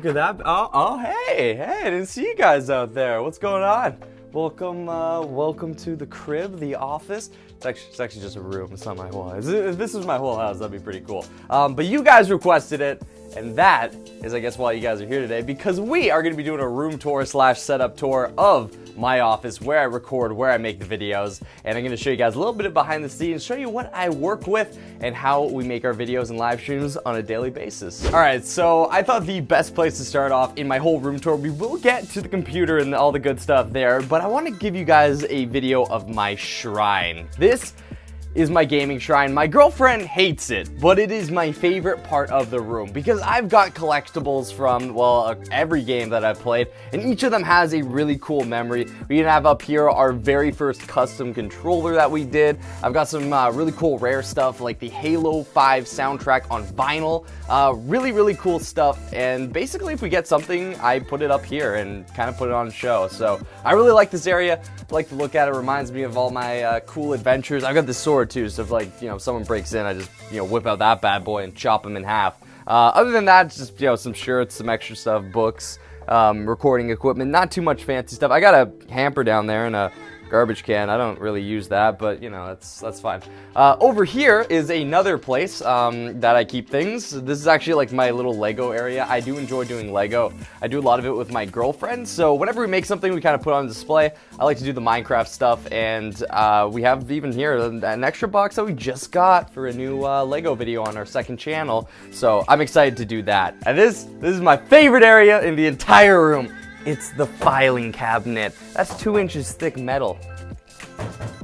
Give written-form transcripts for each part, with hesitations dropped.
look at that. Oh, hey, I didn't see you guys out there. What's going on? Welcome to the crib, the office. It's actually just a room. It's not my whole house. If this was my whole house, that'd be pretty cool. But you guys requested it, and that is, I guess, why you guys are here today, because we are going to be doing a room tour / setup tour of my office, where I record, where I make the videos, and I'm going to show you guys a little bit of behind the scenes, show you what I work with, and how we make our videos and live streams on a daily basis. Alright, so I thought the best place to start off in my whole room tour, we will get to the computer and all the good stuff there, but I want to give you guys a video of my shrine. This is my gaming shrine. My girlfriend hates it, but it is my favorite part of the room because I've got collectibles from, well, every game that I've played, and each of them has a really cool memory. We can have up here our very first custom controller that we did. I've got some really cool rare stuff like the Halo 5 soundtrack on vinyl. Really cool stuff, and basically if we get something, I put it up here and kind of put it on show. So I really like this area. I like to look at it. Reminds me of all my cool adventures. I've got this sword too, so if, like, you know, someone breaks in, I just, you know, whip out that bad boy and chop him in half. Other than that, just, you know, some shirts, some extra stuff, books, recording equipment, not too much fancy stuff. I got a hamper down there and a garbage can. I don't really use that, but you know, that's fine. Over here is another place that I keep things. This is actually like my little Lego area. I do enjoy doing Lego. I do a lot of it with my girlfriend, so whenever we make something, we kind of put on display. I like to do the Minecraft stuff, and we have even here an extra box that we just got for a new Lego video on our second channel, so I'm excited to do that. And this is my favorite area in the entire room. It's the filing cabinet. That's 2 inches thick metal.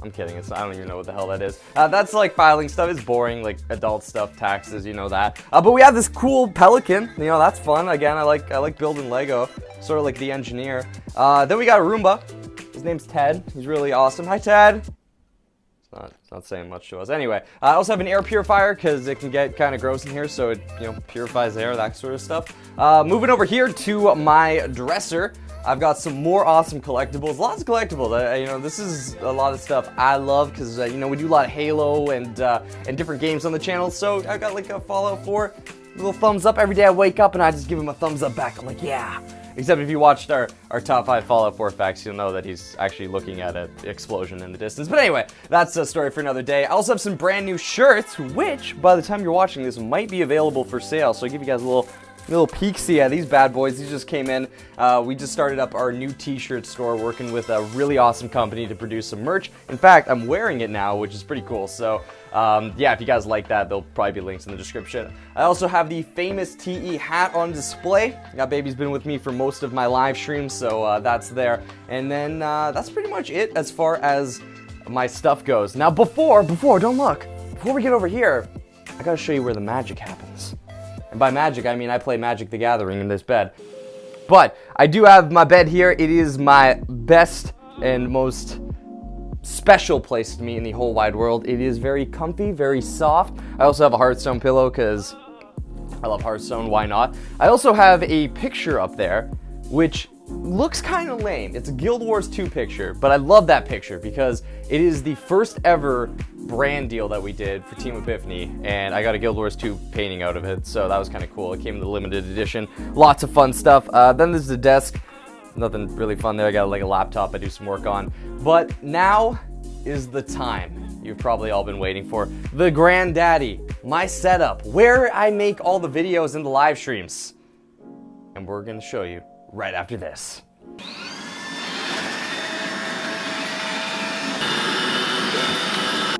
I'm kidding, I don't even know what the hell that is. That's like filing stuff. It's boring, like adult stuff, taxes, you know that. But we have this cool pelican, you know, that's fun. Again, I like building Lego, sort of like the engineer. Then we got a Roomba. His name's Ted. He's really awesome. Hi, Ted. It's not saying much to us. Anyway, I also have an air purifier because it can get kind of gross in here, so it, you know, purifies air, that sort of stuff. Moving over here to my dresser, I've got some more awesome collectibles. Lots of collectibles. You know, this is a lot of stuff I love because you know, we do a lot of Halo and different games on the channel. So I got like a Fallout 4 little thumbs up every day. I wake up and I just give him a thumbs up back. I'm like, yeah. Except if you watched our top 5 Fallout 4 facts, you'll know that he's actually looking at an explosion in the distance. But anyway, that's a story for another day. I also have some brand new shirts, which, by the time you're watching this, might be available for sale. So I'll give you guys a little peek-see at these bad boys. These just came in. We just started up our new t-shirt store, working with a really awesome company to produce some merch. In fact, I'm wearing it now, which is pretty cool. So yeah, if you guys like that, there'll probably be links in the description. I also have the famous TE hat on display. That baby's been with me for most of my live streams, so that's there. And then that's pretty much it as far as my stuff goes. Now before, don't look. Before we get over here, I gotta show you where the magic happens. And by magic, I mean I play Magic the Gathering in this bed. But I do have my bed here. It is my best and most special place to me in the whole wide world. It is very comfy, very soft. I also have a Hearthstone pillow because I love Hearthstone, why not? I also have a picture up there, which looks kind of lame. It's a Guild Wars 2 picture, but I love that picture because it is the first ever brand deal that we did for Team Epiphany, and I got a Guild Wars 2 painting out of it, so that was kind of cool. It came in the limited edition. Lots of fun stuff. Then there's the desk. Nothing really fun there. I got like a laptop I do some work on. But now is the time you've probably all been waiting for. The granddaddy, my setup, where I make all the videos and the live streams. And we're gonna show you right after this.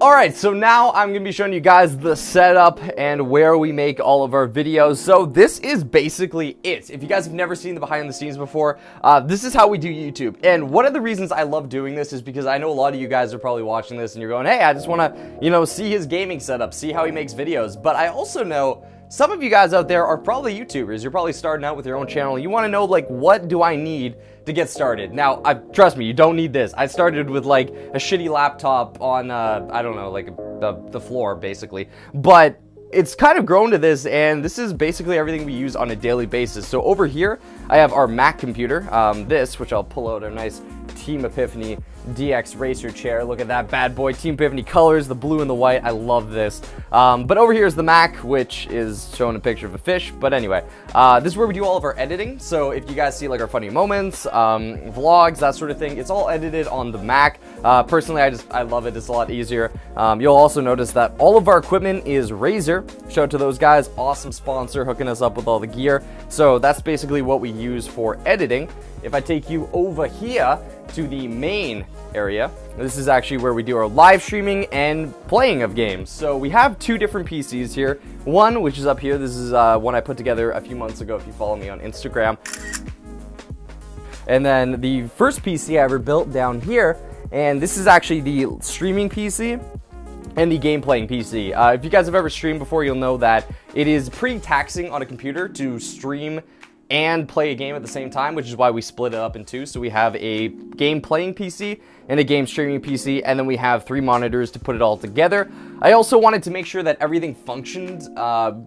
Alright, so now I'm going to be showing you guys the setup and where we make all of our videos. So this is basically it. If you guys have never seen the behind the scenes before, this is how we do YouTube. And one of the reasons I love doing this is because I know a lot of you guys are probably watching this and you're going, hey, I just want to, you know, see his gaming setup, see how he makes videos. But I also know some of you guys out there are probably YouTubers. You're probably starting out with your own channel. You want to know, like, what do I need to get started? Now, trust me, you don't need this. I started with, like, a shitty laptop on, I don't know, like, the floor, basically. But it's kind of grown to this, and this is basically everything we use on a daily basis. So over here, I have our Mac computer, which I'll pull out a nice Team Epiphany DX Racer chair. Look at that bad boy, Team Epiphany colors, the blue and the white. I love this. But over here is the Mac, which is showing a picture of a fish. But anyway, this is where we do all of our editing. So if you guys see like our funny moments, vlogs, that sort of thing, it's all edited on the Mac. Personally, I love it. It's a lot easier. You'll also notice that all of our equipment is Razer. Shout out to those guys. Awesome sponsor, hooking us up with all the gear. So that's basically what we use for editing. If I take you over here to the main area, this is actually where we do our live streaming and playing of games. So we have two different PCs here. One, which is up here. This is one I put together a few months ago if you follow me on Instagram. And then the first PC I ever built down here, and this is actually the streaming PC and the game playing PC. If you guys have ever streamed before, you'll know that it is pretty taxing on a computer to stream and play a game at the same time, which is why we split it up in two. So we have a game playing PC and a game streaming PC, and then we have 3 monitors to put it all together. I also wanted to make sure that everything functioned, fuck,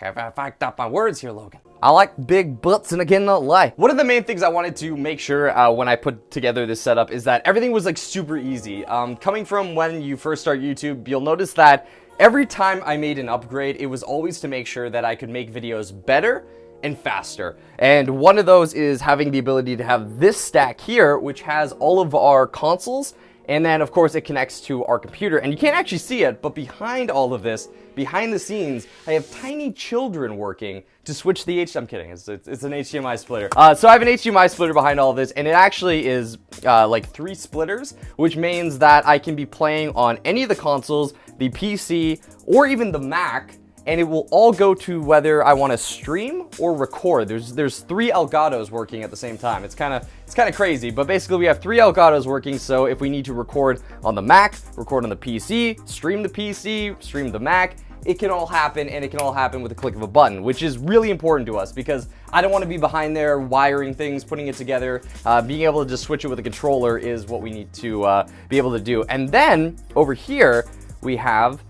I fucked up my words here, Logan. I like big butts and I cannot lie. One of the main things I wanted to make sure when I put together this setup is that everything was like super easy. Coming from when you first start YouTube, you'll notice that every time I made an upgrade, it was always to make sure that I could make videos better and faster. And one of those is having the ability to have this stack here, which has all of our consoles, and then of course it connects to our computer. And you can't actually see it, but behind all of this, behind the scenes, I have tiny children working to switch the I'm kidding, it's an HDMI splitter. So I have an HDMI splitter behind all of this, and it actually is like 3 splitters, which means that I can be playing on any of the consoles, the PC, or even the Mac, and it will all go to whether I want to stream or record. There's 3 Elgatos working at the same time. It's kind of crazy, but basically we have 3 Elgatos working. So if we need to record on the Mac, record on the PC, stream the Mac, it can all happen, and it can all happen with a click of a button, which is really important to us because I don't want to be behind there wiring things, putting it together. Being able to just switch it with a controller is what we need to be able to do. And then over here we have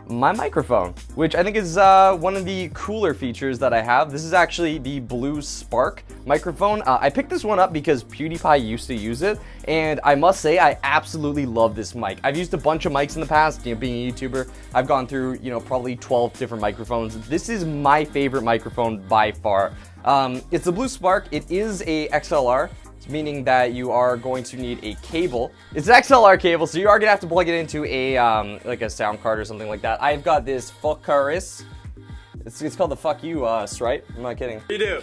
my microphone, which I think is one of the cooler features that I have. This is actually the Blue Spark microphone. I picked this one up because PewDiePie used to use it, and I must say I absolutely love this mic. I've used a bunch of mics in the past, being a YouTuber. I've gone through, probably 12 different microphones. This is my favorite microphone by far. It's the Blue Spark. It is a XLR, meaning that you are going to need a cable. It's an XLR cable, so you are gonna have to plug it into a like a sound card or something like that. I've got this Fuckaris. It's called the Fuck You Strite. I'm not kidding. What do you do?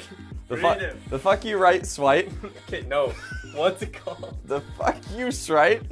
The Fuck You Right Swite. Okay, no. What's it called? The Fuck You Strite.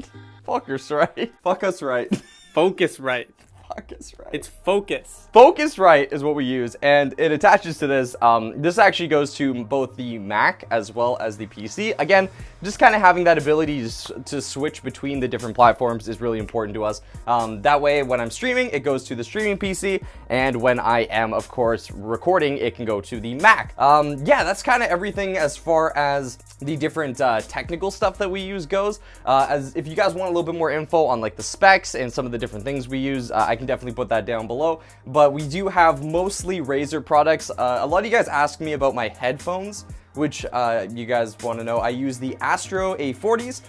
Fuckerstrite. Fuck us right. Focusrite. Focusrite. It's focus. Focusrite is what we use, and it attaches to this. This actually goes to both the Mac as well as the PC. Again, just kind of having that ability to switch between the different platforms is really important to us. That way, when I'm streaming, it goes to the streaming PC, and when I am, of course, recording, it can go to the Mac. Yeah, that's kind of everything as far as the different technical stuff that we use goes. As if you guys want a little bit more info on like the specs and some of the different things we use, I can definitely put that down below. But we do have mostly Razer products. A lot of you guys ask me about my headphones, which you guys want to know. I use the Astro A40s.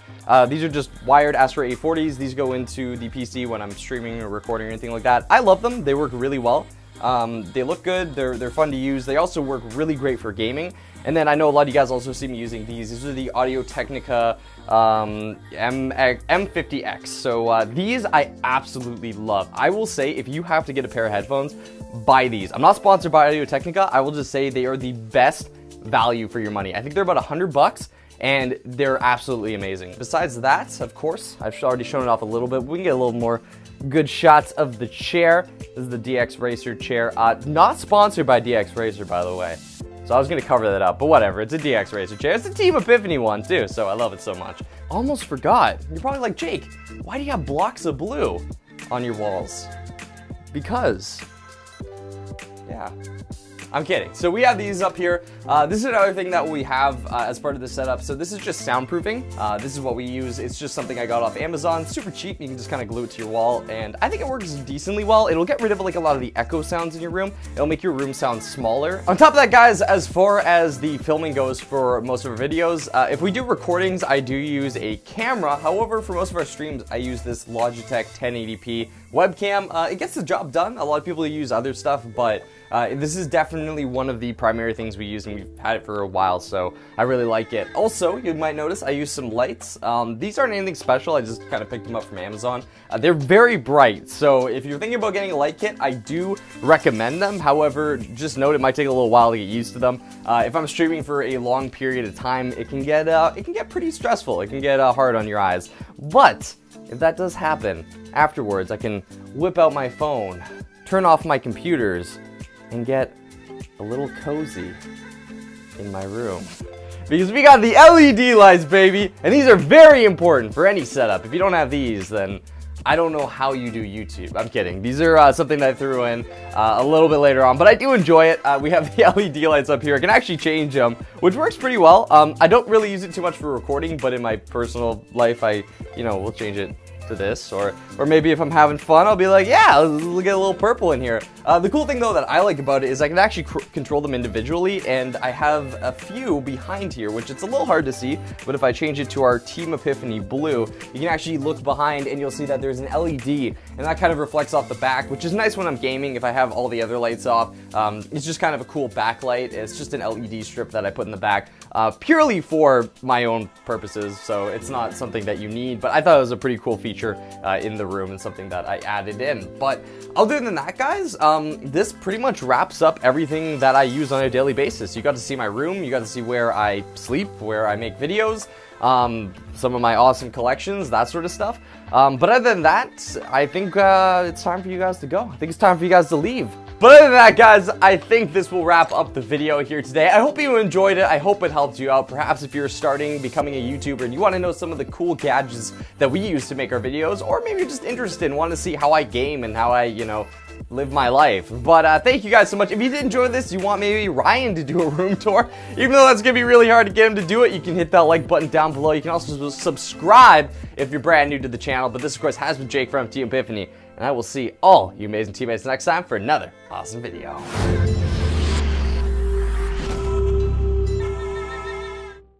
These are just wired Astro A40s. These go into the PC when I'm streaming or recording or anything like that. I love them. They work really well. They look good. They're fun to use. They also work really great for gaming. And then I know a lot of you guys also see me using these. These are the Audio-Technica M50X. So these I absolutely love. I will say if you have to get a pair of headphones, buy these. I'm not sponsored by Audio-Technica. I will just say they are the best value for your money. I think they're about $100 and they're absolutely amazing. Besides that, of course, I've already shown it off a little bit. We can get a little more good shots of the chair. This is the DX Racer chair. Not sponsored by DX Racer, by the way. So I was gonna cover that up, but whatever. It's a DX Racer chair. It's a Team Epiphany one too, so I love it so much. Almost forgot. You're probably like, Jake, why do you have blocks of blue on your walls? Because, yeah. I'm kidding. So we have these up here. This is another thing that we have as part of the setup. So this is just soundproofing. This is what we use. It's just something I got off Amazon. Super cheap. You can just kind of glue it to your wall, and I think it works decently well. It'll get rid of like a lot of the echo sounds in your room. It'll make your room sound smaller. On top of that, guys, as far as the filming goes for most of our videos, if we do recordings, I do use a camera. However, for most of our streams, I use this Logitech 1080p webcam. It gets the job done. A lot of people use other stuff, but this is definitely one of the primary things we use, and we've had it for a while, so I really like it. Also, you might notice I use some lights. These aren't anything special. I just kind of picked them up from Amazon. They're very bright, so if you're thinking about getting a light kit, I do recommend them. However, just note it might take a little while to get used to them. If I'm streaming for a long period of time, it can get pretty stressful. It can get hard on your eyes. But if that does happen, afterwards, I can whip out my phone, turn off my computers, and get a little cozy in my room. Because we got the LED lights, baby, and these are very important for any setup. If you don't have these, then I don't know how you do YouTube. I'm kidding. These are something that I threw in a little bit later on, but I do enjoy it. We have the LED lights up here. I can actually change them, which works pretty well. I don't really use it too much for recording, but in my personal life, I will change it to this, or maybe if I'm having fun, I'll be like, yeah, let's get a little purple in here. The cool thing though that I like about it is I can actually control them individually, and I have a few behind here, which it's a little hard to see, but if I change it to our Team Epiphany blue, you can actually look behind and you'll see that there's an LED, and that kind of reflects off the back, which is nice when I'm gaming if I have all the other lights off. It's just kind of a cool backlight. It's just an LED strip that I put in the back, purely for my own purposes, so it's not something that you need, but I thought it was a pretty cool feature in the room and something that I added in. But other than that, guys, this pretty much wraps up everything that I use on a daily basis. You got to see my room, you got to see where I sleep, where I make videos, some of my awesome collections, that sort of stuff. But other than that, I think it's time for you guys to go. I think it's time for you guys to leave. But other than that, guys, I think this will wrap up the video here today. I hope you enjoyed it. I hope it helped you out. Perhaps if you're becoming a YouTuber and you want to know some of the cool gadgets that we use to make our videos, or maybe you're just interested and want to see how I game and how I, live my life. But thank you guys so much. If you did enjoy this, you want maybe Ryan to do a room tour, even though that's going to be really hard to get him to do it, you can hit that like button down below. You can also subscribe if you're brand new to the channel. But this, of course, has been Jake from Team Epiphany, and I will see all you amazing teammates next time for another awesome video.